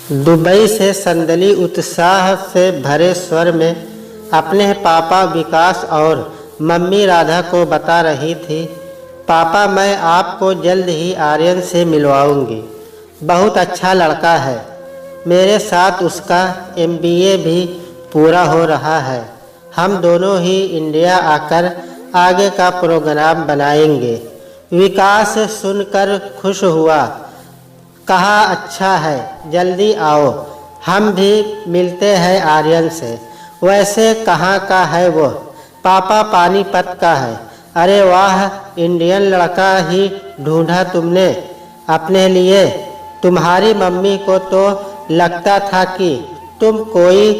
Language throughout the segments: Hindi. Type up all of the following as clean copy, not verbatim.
दुबई से संदली उत्साह से भरे स्वर में अपने पापा विकास और मम्मी राधा को बता रही थी, पापा मैं आपको जल्द ही आर्यन से मिलवाऊंगी। बहुत अच्छा लड़का है। मेरे साथ उसका MBA भी पूरा हो रहा है। हम दोनों ही इंडिया आकर आगे का प्रोग्राम बनाएंगे। विकास सुनकर खुश हुआ, कहा अच्छा है, जल्दी आओ, हम भी मिलते हैं आर्यन से। वैसे कहाँ का है वो? पापा पानीपत का है। अरे वाह, इंडियन लड़का ही ढूंढा तुमने अपने लिए। तुम्हारी मम्मी को तो लगता था कि तुम कोई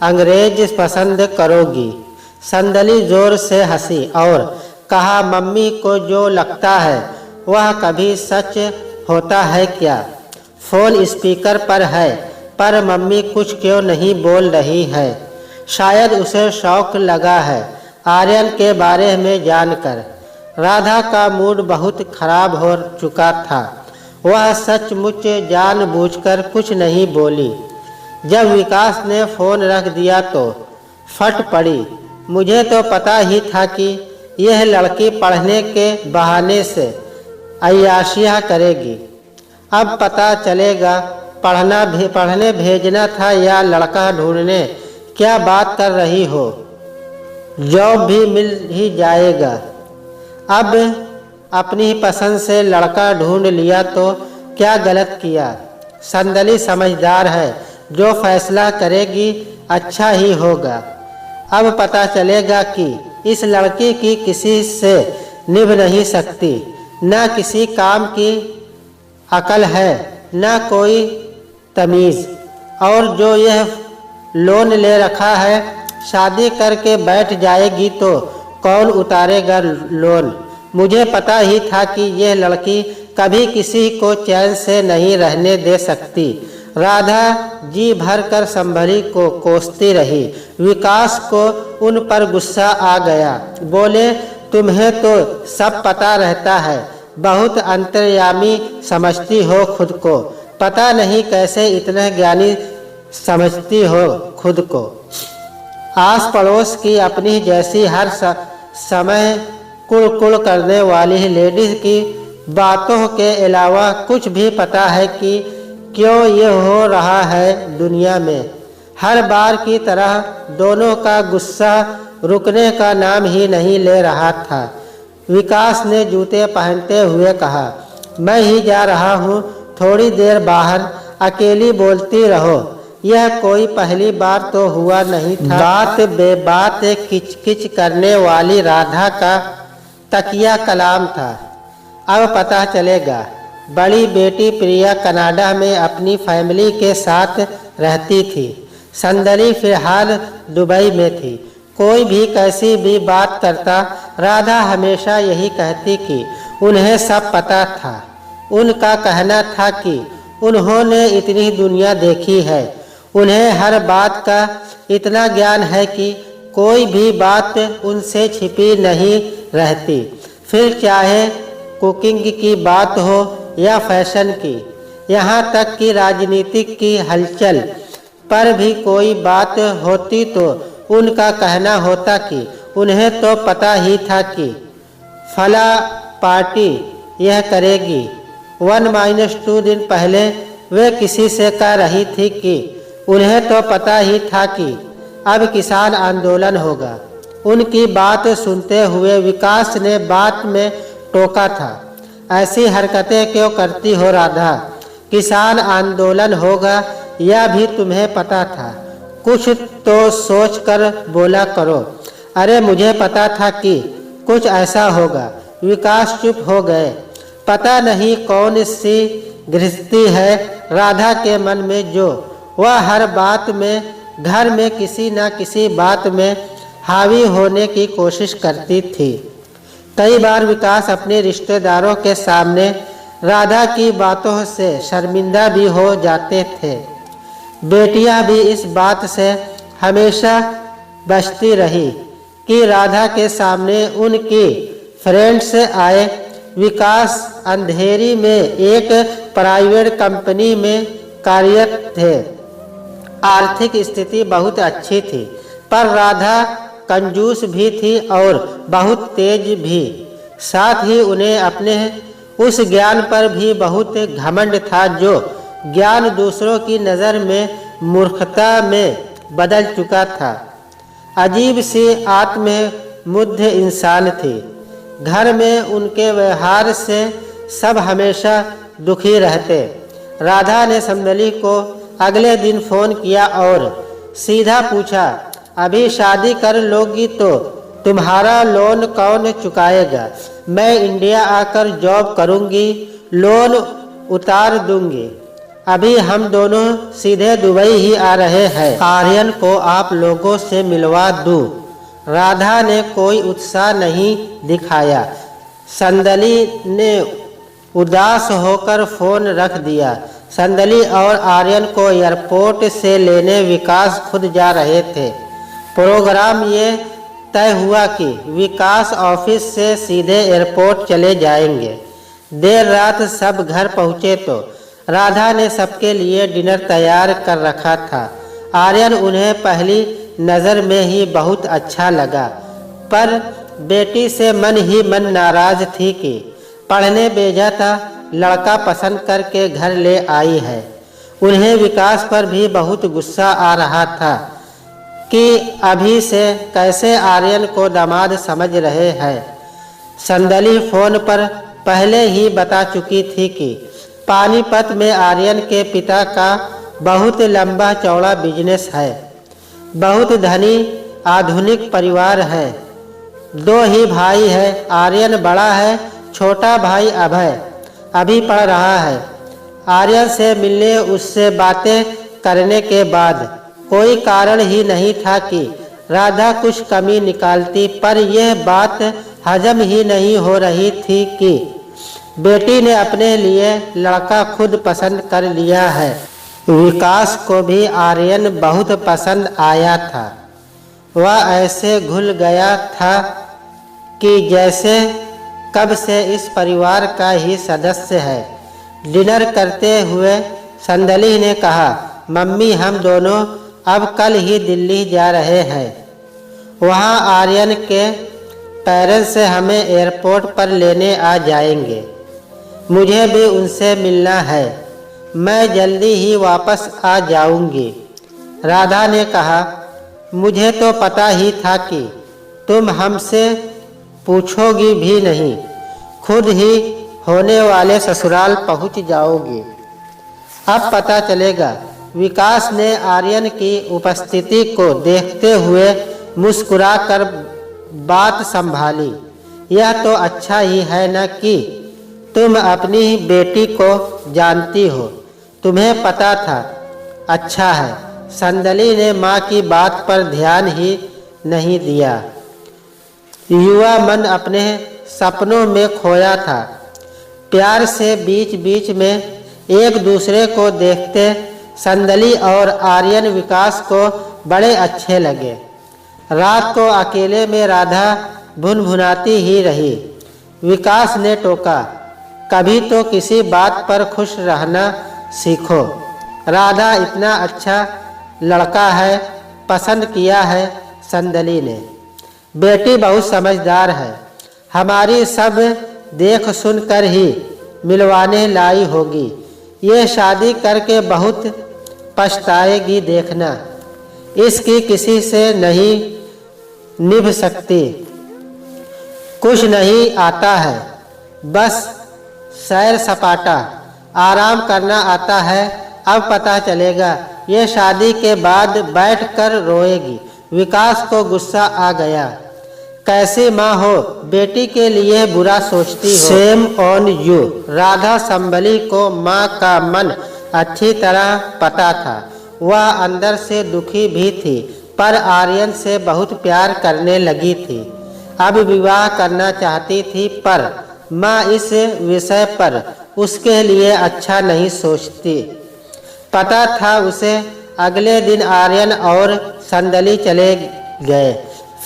अंग्रेज पसंद करोगी। संदली जोर से हंसी और कहा, मम्मी को जो लगता है वह कभी सच होता है क्या? फोन स्पीकर पर है, पर मम्मी कुछ क्यों नहीं बोल रही है? शायद उसे शौक लगा है आर्यन के बारे में जानकर। राधा का मूड बहुत खराब हो चुका था। वह सचमुच जानबूझकर कुछ नहीं बोली। जब विकास ने फोन रख दिया तो फट पड़ी। मुझे तो पता ही था कि यह लड़की पढ़ने के बहाने से अय्याशियाँ करेगी। अब पता चलेगा पढ़ने भेजना था या लड़का ढूंढने। क्या बात कर रही हो? जॉब भी मिल ही जाएगा। अब अपनी ही पसंद से लड़का ढूंढ लिया तो क्या गलत किया? संदली समझदार है, जो फैसला करेगी अच्छा ही होगा। अब पता चलेगा कि इस लड़की की किसी से निभ नहीं सकती। न किसी काम की अकल है, न कोई तमीज़। और जो यह लोन ले रखा है, शादी करके बैठ जाएगी तो कौन उतारेगा लोन? मुझे पता ही था कि यह लड़की कभी किसी को चैन से नहीं रहने दे सकती। राधा जी भर कर संभली को कोसती रही। विकास को उन पर गुस्सा आ गया। बोले, तुम्हें तो सब पता रहता है, बहुत अंतर्यामी समझती हो खुद को। पता नहीं कैसे इतना ज्ञानी समझती हो खुद को। आस पड़ोस की अपनी जैसी हर समय कुड़ करने वाली लेडीज की बातों के अलावा कुछ भी पता है कि क्यों ये हो रहा है दुनिया में। हर बार की तरह दोनों का गुस्सा रुकने का नाम ही नहीं ले रहा था। विकास ने जूते पहनते हुए कहा, मैं ही जा रहा हूँ, थोड़ी देर बाहर अकेली बोलती रहो। यह कोई पहली बार तो हुआ नहीं था। बात बेबात किचकिच करने वाली राधा का तकिया कलाम था। अब पता चलेगा। बड़ी बेटी प्रिया कनाडा में अपनी फैमिली के साथ रहती थी। संदली फिलहाल दुबई में थी। कोई भी कैसी भी बात करता, राधा हमेशा यही कहती कि उन्हें सब पता था। उनका कहना था कि उन्होंने इतनी दुनिया देखी है, उन्हें हर बात का इतना ज्ञान है कि कोई भी बात उनसे छिपी नहीं रहती। फिर चाहे कुकिंग की बात हो या फैशन की, यहाँ तक कि राजनीतिक की हलचल पर भी कोई बात होती तो उनका कहना होता कि उन्हें तो पता ही था कि फला पार्टी यह करेगी। 1-2 दिन पहले वे किसी से कह रही थी कि उन्हें तो पता ही था कि अब किसान आंदोलन होगा। उनकी बात सुनते हुए विकास ने बात में टोका था, ऐसी हरकतें क्यों करती हो राधा? किसान आंदोलन होगा यह भी तुम्हें पता था? कुछ तो सोच कर बोला करो। अरे मुझे पता था कि कुछ ऐसा होगा। विकास चुप हो गए। पता नहीं कौन सी गृहस्थी है राधा के मन में, जो वह हर बात में घर में किसी न किसी बात में हावी होने की कोशिश करती थी। कई बार विकास अपने रिश्तेदारों के सामने राधा की बातों से शर्मिंदा भी हो जाते थे। बेटियां भी इस बात से हमेशा बचती रही कि राधा के सामने उनकी फ्रेंड्स आए। विकास अंधेरी में एक प्राइवेट कंपनी में कार्यरत थे। आर्थिक स्थिति बहुत अच्छी थी, पर राधा कंजूस भी थी और बहुत तेज भी। साथ ही उन्हें अपने उस ज्ञान पर भी बहुत घमंड था जो ज्ञान दूसरों की नज़र में मूर्खता में बदल चुका था। अजीब सी आत्ममुग्ध इंसान थी। घर में उनके व्यवहार से सब हमेशा दुखी रहते। राधा ने समदली को अगले दिन फ़ोन किया और सीधा पूछा, अभी शादी कर लोगी तो तुम्हारा लोन कौन चुकाएगा? मैं इंडिया आकर जॉब करूंगी, लोन उतार दूंगी। अभी हम दोनों सीधे दुबई ही आ रहे हैं। आर्यन को आप लोगों से मिलवा दूं। राधा ने कोई उत्साह नहीं दिखाया। संदली ने उदास होकर फ़ोन रख दिया। संदली और आर्यन को एयरपोर्ट से लेने विकास खुद जा रहे थे। प्रोग्राम ये तय हुआ कि विकास ऑफिस से सीधे एयरपोर्ट चले जाएंगे। देर रात सब घर पहुँचे तो राधा ने सबके लिए डिनर तैयार कर रखा था। आर्यन उन्हें पहली नज़र में ही बहुत अच्छा लगा, पर बेटी से मन ही मन नाराज़ थी कि पढ़ने भेजा था लड़का पसंद करके घर ले आई है। उन्हें विकास पर भी बहुत गुस्सा आ रहा था कि अभी से कैसे आर्यन को दामाद समझ रहे हैं। संदली फ़ोन पर पहले ही बता चुकी थी कि पानीपत में आर्यन के पिता का बहुत लंबा चौड़ा बिजनेस है। बहुत धनी आधुनिक परिवार है। 2 ही भाई है। आर्यन बड़ा है, छोटा भाई अभय अभी पढ़ रहा है। आर्यन से मिलने, उससे बातें करने के बाद कोई कारण ही नहीं था कि राधा कुछ कमी निकालती, पर यह बात हजम ही नहीं हो रही थी कि बेटी ने अपने लिए लड़का खुद पसंद कर लिया है। विकास को भी आर्यन बहुत पसंद आया था। वह ऐसे घुल गया था कि जैसे कब से इस परिवार का ही सदस्य है। डिनर करते हुए संदली ने कहा, मम्मी हम दोनों अब कल ही दिल्ली जा रहे हैं। वहाँ आर्यन के पेरेंट्स से हमें एयरपोर्ट पर लेने आ जाएंगे। मुझे भी उनसे मिलना है। मैं जल्दी ही वापस आ जाऊंगी। राधा ने कहा, मुझे तो पता ही था कि तुम हमसे पूछोगी भी नहीं, खुद ही होने वाले ससुराल पहुंच जाओगी। अब पता चलेगा। विकास ने आर्यन की उपस्थिति को देखते हुए मुस्कुराकर बात संभाली। यह तो अच्छा ही है न कि तुम अपनी बेटी को जानती हो। तुम्हें पता था। अच्छा है। संदली ने माँ की बात पर ध्यान ही नहीं दिया। युवा मन अपने सपनों में खोया था। प्यार से बीच बीच में एक दूसरे को देखते संदली और आर्यन विकास को बड़े अच्छे लगे। रात को अकेले में राधा भुनभुनाती ही रही। विकास ने टोका, कभी तो किसी बात पर खुश रहना सीखो। राधा इतना अच्छा लड़का है, पसंद किया है संदली ने। बेटी बहुत समझदार है। हमारी सब देख सुनकर ही मिलवाने लाई होगी। ये शादी करके बहुत पछताएगी देखना। इसकी किसी से नहीं निभ सकती। कुछ नहीं आता है, बस सैर सपाटा आराम करना आता है। अब पता चलेगा। ये शादी के बाद बैठकर रोएगी। विकास को गुस्सा आ गया। कैसी माँ हो, बेटी के लिए बुरा सोचती हो। Shame on you. राधा संभली को माँ का मन अच्छी तरह पता था। वह अंदर से दुखी भी थी, पर आर्यन से बहुत प्यार करने लगी थी। अब विवाह करना चाहती थी, पर माँ इस विषय पर उसके लिए अच्छा नहीं सोचती। पता था उसे। अगले दिन आर्यन और संदली चले गए।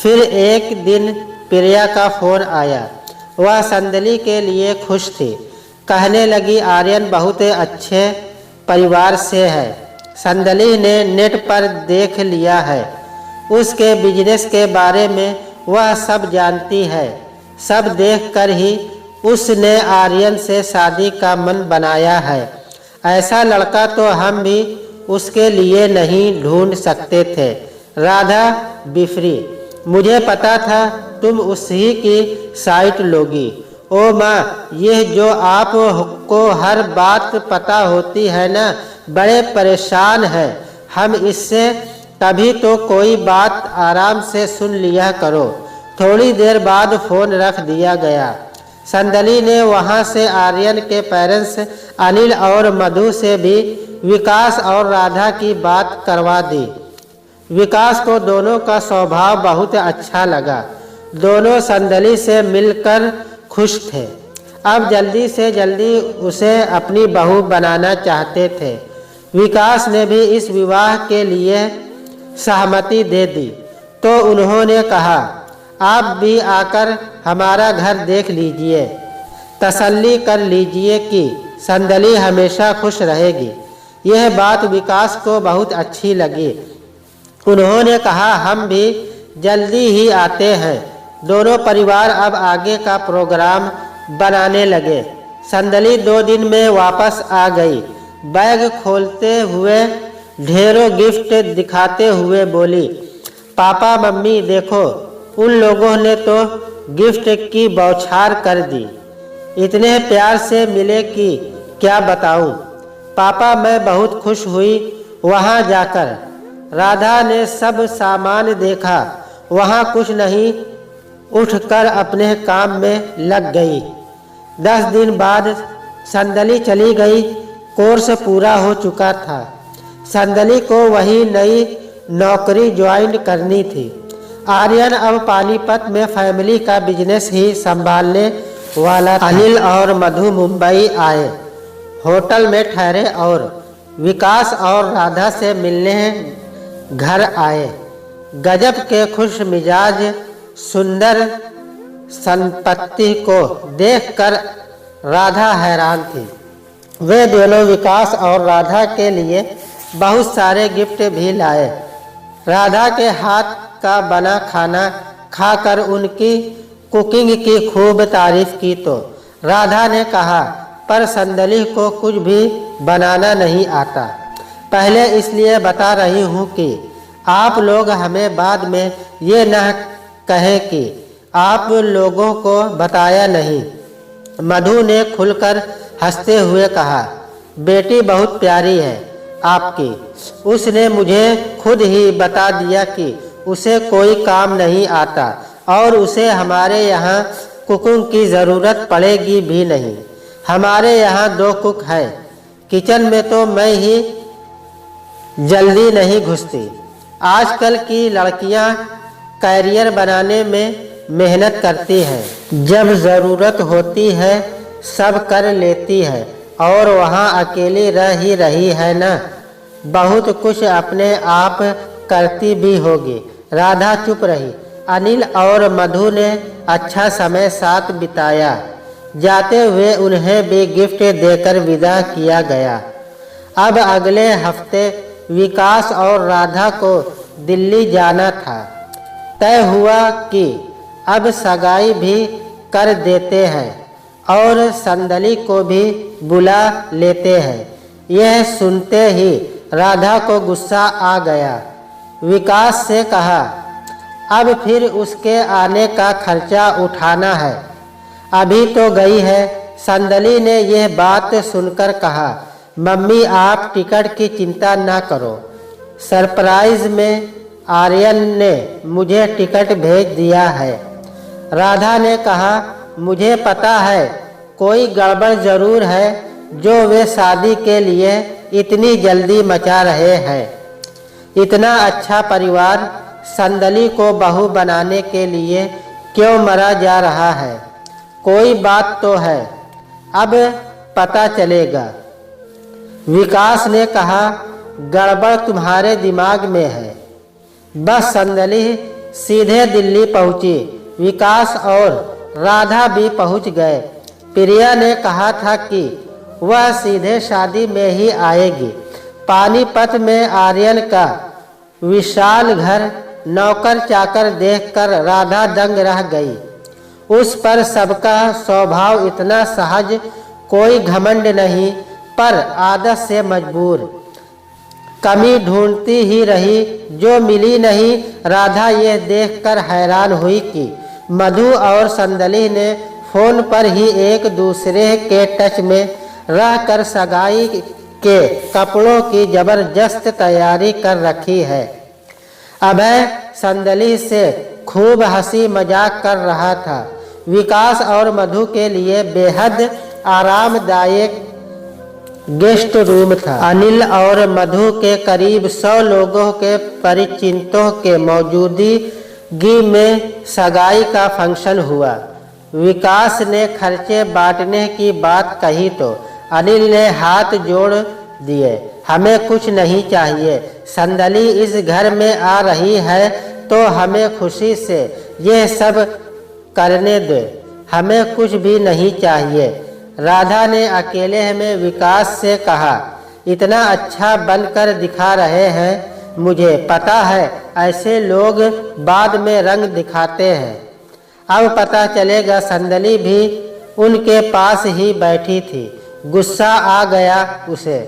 फिर एक दिन प्रिया का फ़ोन आया। वह संदली के लिए खुश थी। कहने लगी, आर्यन बहुत अच्छे परिवार से है। संदली ने नेट पर देख लिया है। उसके बिजनेस के बारे में वह सब जानती है। सब देखकर ही उसने आर्यन से शादी का मन बनाया है। ऐसा लड़का तो हम भी उसके लिए नहीं ढूंढ सकते थे। राधा बिफरी, मुझे पता था तुम उसी की साइट लोगी। ओ माँ, ये जो आपको हर बात पता होती है ना, बड़े परेशान हैं हम इससे। कभी तो कोई बात आराम से सुन लिया करो। थोड़ी देर बाद फोन रख दिया गया। संदली ने वहाँ से आर्यन के पेरेंट्स अनिल और मधु से भी विकास और राधा की बात करवा दी। विकास को दोनों का स्वभाव बहुत अच्छा लगा। दोनों संदली से मिलकर खुश थे। अब जल्दी से जल्दी उसे अपनी बहू बनाना चाहते थे। विकास ने भी इस विवाह के लिए सहमति दे दी तो उन्होंने कहा, आप भी आकर हमारा घर देख लीजिए, तसल्ली कर लीजिए कि संदली हमेशा खुश रहेगी। यह बात विकास को बहुत अच्छी लगी। उन्होंने कहा, हम भी जल्दी ही आते हैं। दोनों परिवार अब आगे का प्रोग्राम बनाने लगे। संदली 2 दिन में वापस आ गई। बैग खोलते हुए ढेरों गिफ्ट दिखाते हुए बोली, पापा मम्मी देखो, उन लोगों ने तो गिफ्ट की बौछार कर दी। इतने प्यार से मिले कि क्या बताऊं। पापा, मैं बहुत खुश हुई वहां जाकर। राधा ने सब सामान देखा, वहां कुछ नहीं, उठकर अपने काम में लग गई। 10 दिन बाद संदली चली गई। कोर्स पूरा हो चुका था। संदली को वही नई नौकरी ज्वाइन करनी थी। आर्यन अब पानीपत में फैमिली का बिजनेस ही संभालने वाला था। अनिल और मधु मुंबई आए, होटल में ठहरे और विकास और राधा से मिलने घर आए। गजब के खुश मिजाज सुंदर संपत्ति को देखकर राधा हैरान थी। वे दोनों विकास और राधा के लिए बहुत सारे गिफ्ट भी लाए। राधा के हाथ का बना खाना खाकर उनकी कुकिंग की खूब तारीफ की तो राधा ने कहा, पर संदली को कुछ भी बनाना नहीं आता। पहले इसलिए बता रही हूँ कि आप लोग हमें बाद में ये न कहें कि आप लोगों को बताया नहीं। मधु ने खुलकर हंसते हुए कहा, बेटी बहुत प्यारी है आपकी। उसने मुझे खुद ही बता दिया कि उसे कोई काम नहीं आता और उसे हमारे यहाँ कुकिंग की ज़रूरत पड़ेगी भी नहीं। हमारे यहाँ 2 कुक हैं। किचन में तो मैं ही जल्दी नहीं घुसती। आजकल की लड़कियाँ कैरियर बनाने में मेहनत करती हैं। जब ज़रूरत होती है सब कर लेती है और वहाँ अकेली रह ही रही है ना। बहुत कुछ अपने आप करती भी होगी। राधा चुप रही। अनिल और मधु ने अच्छा समय साथ बिताया। जाते हुए उन्हें भी गिफ्ट देकर विदा किया गया। अब अगले हफ्ते विकास और राधा को दिल्ली जाना था। तय हुआ कि अब सगाई भी कर देते हैं और संदली को भी बुला लेते हैं। यह सुनते ही राधा को गुस्सा आ गया। विकास से कहा, अब फिर उसके आने का खर्चा उठाना है। अभी तो गई है। संदली ने यह बात सुनकर कहा, मम्मी आप टिकट की चिंता ना करो। सरप्राइज में आर्यन ने मुझे टिकट भेज दिया है। राधा ने कहा, मुझे पता है कोई गड़बड़ जरूर है जो वे शादी के लिए इतनी जल्दी मचा रहे हैं। इतना अच्छा परिवार संदली को बहू बनाने के लिए क्यों मरा जा रहा है? कोई बात तो है, अब पता चलेगा। विकास ने कहा, गड़बड़ तुम्हारे दिमाग में है। बस संदली सीधे दिल्ली पहुंची। विकास और राधा भी पहुंच गए। प्रिया ने कहा था कि वह सीधे शादी में ही आएगी। पानीपत में आर्यन का विशाल घर नौकर चाकर देखकर राधा दंग रह गई। उस पर सबका स्वभाव इतना सहज, कोई घमंड नहीं, पर आदत से मजबूर। कमी ढूंढती ही रही, जो मिली नहीं। राधा ये देखकर हैरान हुई कि मधु और संदली ने फोन पर ही एक दूसरे के टच में रहकर सगाई के कपड़ों की जबरदस्त तैयारी कर रखी है। अभय संदली से खूब हंसी मजाक कर रहा था। विकास और मधु के लिए बेहद आरामदायक गेस्ट रूम था। अनिल और मधु के करीब 100 लोगों के परिचितों के मौजूदगी में सगाई का फंक्शन हुआ। विकास ने खर्चे बांटने की बात कही तो अनिल ने हाथ जोड़ दिए। हमें कुछ नहीं चाहिए। संदली इस घर में आ रही है तो हमें खुशी से ये सब करने दे, हमें कुछ भी नहीं चाहिए। राधा ने अकेले में विकास से कहा, इतना अच्छा बनकर दिखा रहे हैं, मुझे पता है ऐसे लोग बाद में रंग दिखाते हैं। अब पता चलेगा। संदली भी उनके पास ही बैठी थी। गुस्सा आ गया उसे।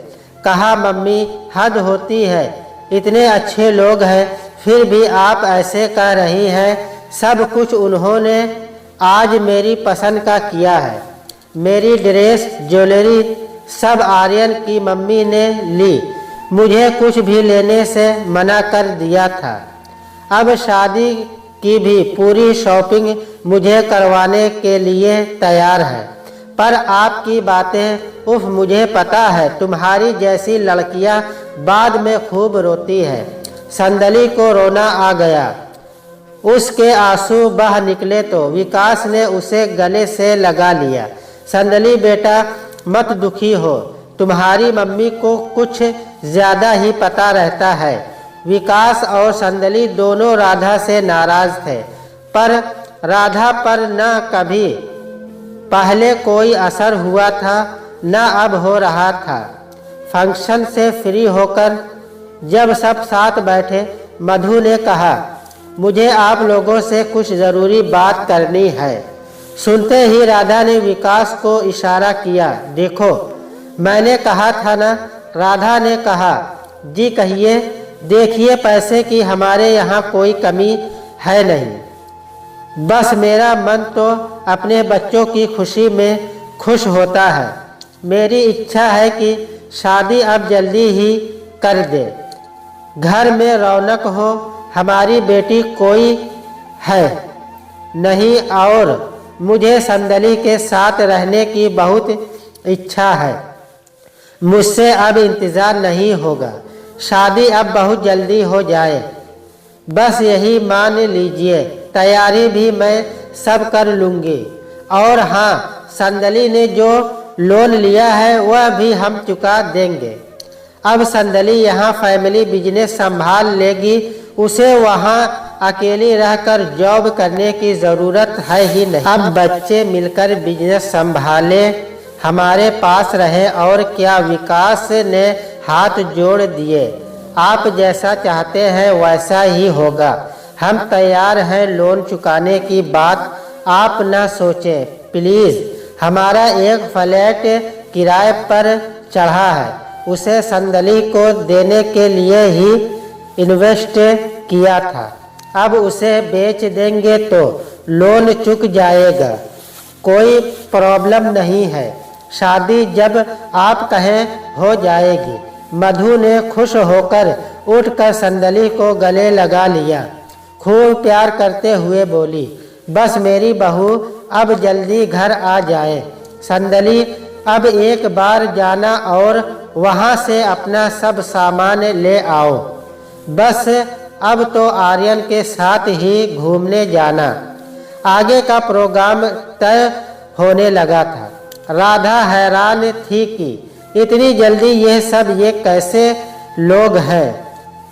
कहा, मम्मी हद होती है, इतने अच्छे लोग हैं फिर भी आप ऐसे कह रही हैं। सब कुछ उन्होंने आज मेरी पसंद का किया है। मेरी ड्रेस ज्वेलरी सब आर्यन की मम्मी ने ली, मुझे कुछ भी लेने से मना कर दिया था। अब शादी की भी पूरी शॉपिंग मुझे करवाने के लिए तैयार है। पर आपकी बातें, उफ, मुझे पता है तुम्हारी जैसी लड़कियां बाद में खूब रोती है। संदली को रोना आ गया। उसके आंसू बह निकले तो विकास ने उसे गले से लगा लिया। संदली बेटा मत दुखी हो, तुम्हारी मम्मी को कुछ ज्यादा ही पता रहता है। विकास और संदली दोनों राधा से नाराज थे, पर राधा पर न कभी पहले कोई असर हुआ था न अब हो रहा था। फंक्शन से फ्री होकर जब सब साथ बैठे, मधु ने कहा, मुझे आप लोगों से कुछ ज़रूरी बात करनी है। सुनते ही राधा ने विकास को इशारा किया। देखो, मैंने कहा था ना। राधा ने कहा, जी कहिए। देखिए, पैसे की हमारे यहाँ कोई कमी है नहीं, बस मेरा मन तो अपने बच्चों की खुशी में खुश होता है। मेरी इच्छा है कि शादी अब जल्दी ही कर दे, घर में रौनक हो। हमारी बेटी कोई है नहीं और मुझे संदली के साथ रहने की बहुत इच्छा है। मुझसे अब इंतज़ार नहीं होगा। शादी अब बहुत जल्दी हो जाए, बस यही मान लीजिए। तैयारी भी मैं सब कर लूँगी। और हाँ, संदली ने जो लोन लिया है वह भी हम चुका देंगे। अब संदली यहाँ फैमिली बिजनेस संभाल लेगी, उसे वहाँ अकेली रहकर जॉब करने की ज़रूरत है ही नहीं। अब बच्चे मिलकर बिजनेस संभाले, हमारे पास रहे और क्या। विकास ने हाथ जोड़ दिए। आप जैसा चाहते हैं वैसा ही होगा। हम तैयार हैं। लोन चुकाने की बात आप न सोचें प्लीज़। हमारा एक फ्लैट किराए पर चढ़ा है, उसे संदली को देने के लिए ही इन्वेस्ट किया था। अब उसे बेच देंगे तो लोन चुक जाएगा, कोई प्रॉब्लम नहीं है। शादी जब आप कहें हो जाएगी। मधु ने खुश होकर उठकर संदली को गले लगा लिया। खूब प्यार करते हुए बोली, बस मेरी बहू अब जल्दी घर आ जाए। संदली, अब एक बार जाना और वहाँ से अपना सब सामान ले आओ। बस अब तो आर्यन के साथ ही घूमने जाना। आगे का प्रोग्राम तय होने लगा था। राधा हैरान थी कि इतनी जल्दी ये कैसे लोग हैं,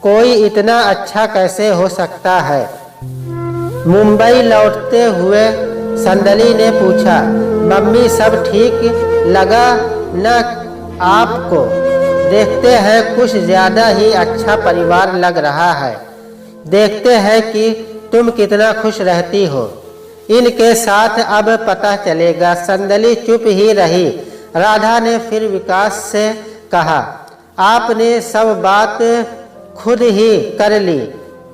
कोई इतना अच्छा कैसे हो सकता है। मुंबई लौटते हुए संदली ने पूछा, मम्मी सब ठीक लगा न आपको देखते हैं कुछ ज़्यादा ही अच्छा परिवार लग रहा है। देखते हैं कि तुम कितना खुश रहती हो। इनके साथ अब पता चलेगा। संदली चुप ही रही। राधा ने फिर विकास से कहा, आपने सब बात खुद ही कर ली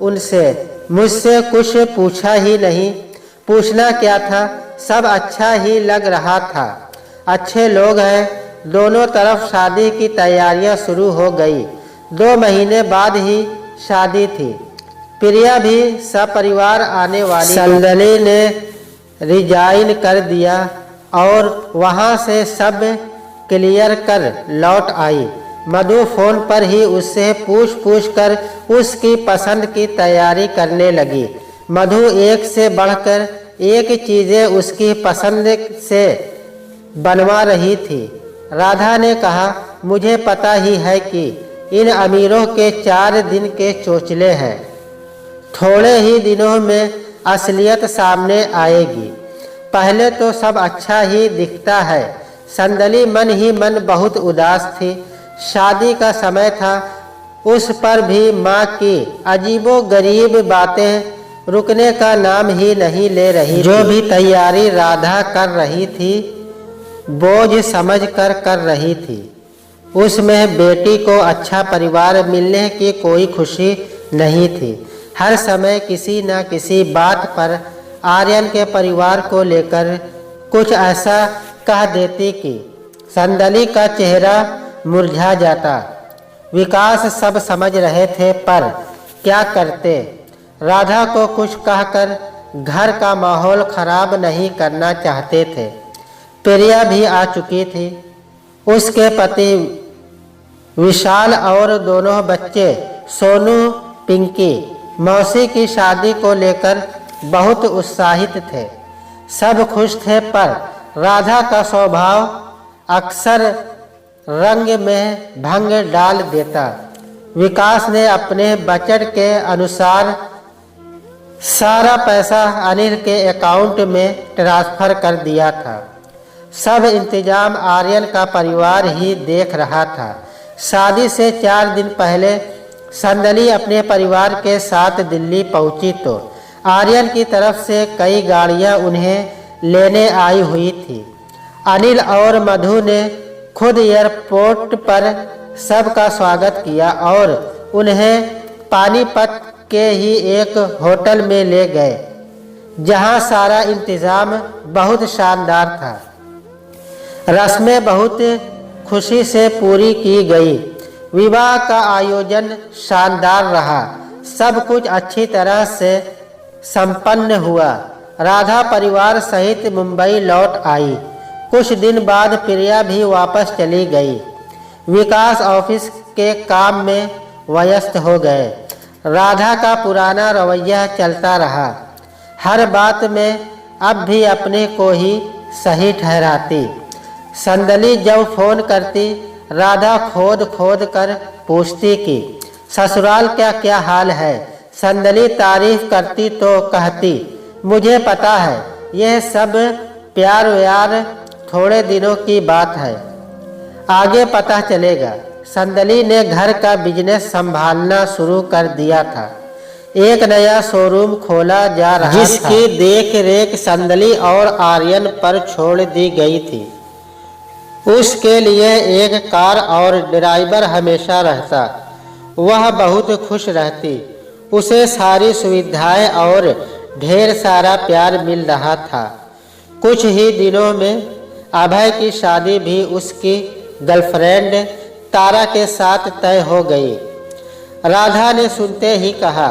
उनसे, मुझसे कुछ पूछा ही नहीं। पूछना क्या था, सब अच्छा ही लग रहा था। अच्छे लोग हैं। दोनों तरफ शादी की तैयारियां शुरू हो गई। 2 महीने बाद ही शादी थी। प्रिया भी सपरिवार आने वाली। संदली ने रिजाइन कर दिया और वहां से सब क्लियर कर लौट आई। मधु फोन पर ही उससे पूछ कर उसकी पसंद की तैयारी करने लगी। मधु एक से बढ़कर एक चीज़ें उसकी पसंद से बनवा रही थी। राधा ने कहा, मुझे पता ही है कि इन अमीरों के 4 दिन के चोचले हैं। थोड़े ही दिनों में असलियत सामने आएगी। पहले तो सब अच्छा ही दिखता है। संदली मन ही मन बहुत उदास थी। शादी का समय था, उस पर भी माँ की अजीबो गरीब बातें रुकने का नाम ही नहीं ले रही। जो भी तैयारी राधा कर रही थी बोझ समझ कर रही थी। उसमें बेटी को अच्छा परिवार मिलने की कोई खुशी नहीं थी। हर समय किसी न किसी बात पर आर्यन के परिवार को लेकर कुछ ऐसा कह देती कि संदली का चेहरा मुरझा जाता। विकास सब समझ रहे थे, पर क्या करते। राधा को कुछ कहकर घर का माहौल खराब नहीं करना चाहते थे। प्रिया भी आ चुकी थी। उसके पति विशाल और दोनों बच्चे सोनू पिंकी मौसी की शादी को लेकर बहुत उत्साहित थे। सब खुश थे, पर राधा का स्वभाव अक्सर रंग में भंग डाल देता। विकास ने अपने बजट के अनुसार सारा पैसा अनिल के अकाउंट में ट्रांसफर कर दिया था। सब इंतजाम आर्यन का परिवार ही देख रहा था। शादी से 4 दिन पहले संदली अपने परिवार के साथ दिल्ली पहुंची तो आर्यन की तरफ से कई गाड़ियां उन्हें लेने आई हुई थी। अनिल और मधु ने खुद एयरपोर्ट पर सबका स्वागत किया और उन्हें पानीपत के ही एक होटल में ले गए, जहां सारा इंतजाम बहुत शानदार था। रस्में बहुत खुशी से पूरी की गई। विवाह का आयोजन शानदार रहा। सब कुछ अच्छी तरह से संपन्न हुआ। राधा परिवार सहित मुंबई लौट आई। कुछ दिन बाद प्रिया भी वापस चली गई। विकास ऑफिस के काम में व्यस्त हो गए। राधा का पुराना रवैया चलता रहा। हर बात में अब भी अपने को ही सही ठहराती। संदली जब फोन करती, राधा खोद कर पूछती कि ससुराल क्या क्या हाल है। संदली तारीफ करती तो कहती, मुझे पता है, यह सब प्यार व्यार थोड़े दिनों की बात है, आगे पता चलेगा। संदली ने घर का बिजनेस संभालना शुरू कर दिया था। एक नया शोरूम खोला जा रहा था, जिसकी देख रेख संदली और आर्यन पर छोड़ दी गई थी। उसके लिए एक कार और ड्राइवर हमेशा रहता। वह बहुत खुश रहती। उसे सारी सुविधाएं और ढेर सारा प्यार मिल रहा था। कुछ ही दिनों में अभय की शादी भी उसकी गर्लफ्रेंड तारा के साथ तय हो गई। राधा ने सुनते ही कहा,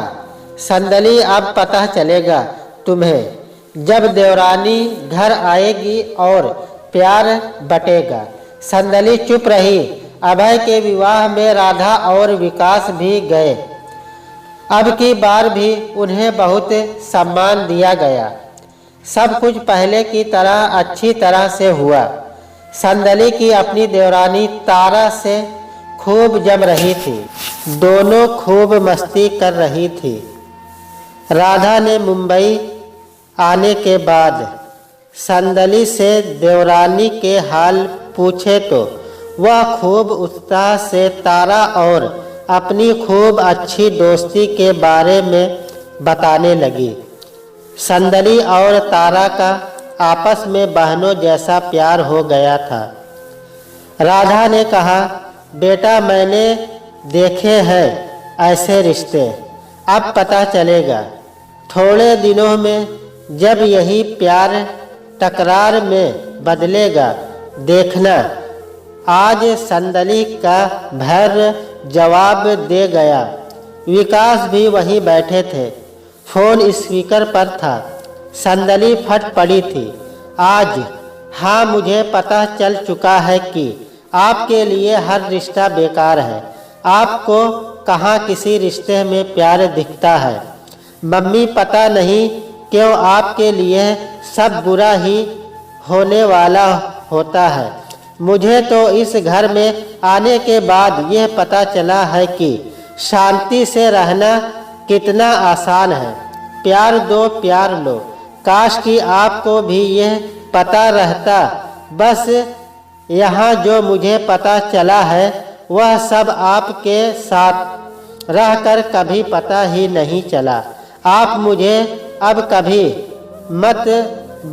संदली अब पता चलेगा तुम्हें जब देवरानी घर आएगी और प्यार बटेगा। संदली चुप रही। अभय के विवाह में राधा और विकास भी गए। अब की बार भी उन्हें बहुत सम्मान दिया गया। सब कुछ पहले की तरह अच्छी तरह से हुआ। संदली की अपनी देवरानी तारा से खूब जम रही थी। दोनों खूब मस्ती कर रही थी। राधा ने मुंबई आने के बाद संदली से देवरानी के हाल पूछे तो वह खूब उत्साह से तारा और अपनी खूब अच्छी दोस्ती के बारे में बताने लगी। संदली और तारा का आपस में बहनों जैसा प्यार हो गया था। राधा ने कहा, बेटा मैंने देखे हैं ऐसे रिश्ते, अब पता चलेगा। थोड़े दिनों में जब यही प्यार तकरार में बदलेगा, देखना। आज संदली का भैर्य जवाब दे गया। विकास भी वहीं बैठे थे। फोन स्पीकर पर था। संदली फट पड़ी थी। आज हाँ, मुझे पता चल चुका है कि आपके लिए हर रिश्ता बेकार है। आपको कहाँ किसी रिश्ते में प्यार दिखता है। मम्मी, पता नहीं क्यों आपके लिए सब बुरा ही होने वाला होता है। मुझे तो इस घर में आने के बाद यह पता चला है कि शांति से रहना कितना आसान है। प्यार दो, प्यार लो। काश कि आपको भी यह पता रहता। बस यहाँ जो मुझे पता चला है वह सब आपके साथ रहकर कभी पता ही नहीं चला। आप मुझे अब कभी मत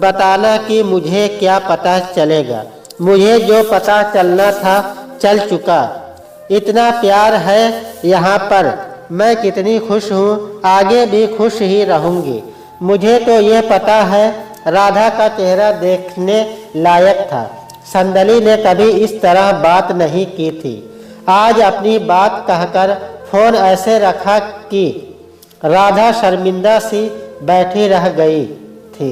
बताना कि मुझे क्या पता चलेगा। मुझे जो पता चलना था चल चुका। इतना प्यार है यहाँ पर, मैं कितनी खुश हूँ, आगे भी खुश ही रहूँगी। मुझे तो यह पता है राधा का चेहरा देखने लायक था। संदली ने कभी इस तरह बात नहीं की थी। आज अपनी बात कहकर फोन ऐसे रखा कि राधा शर्मिंदा सी बैठी रह गई थी।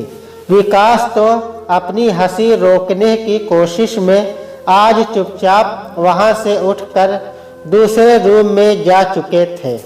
विकास तो अपनी हंसी रोकने की कोशिश में आज चुपचाप वहां से उठकर दूसरे रूम में जा चुके थे।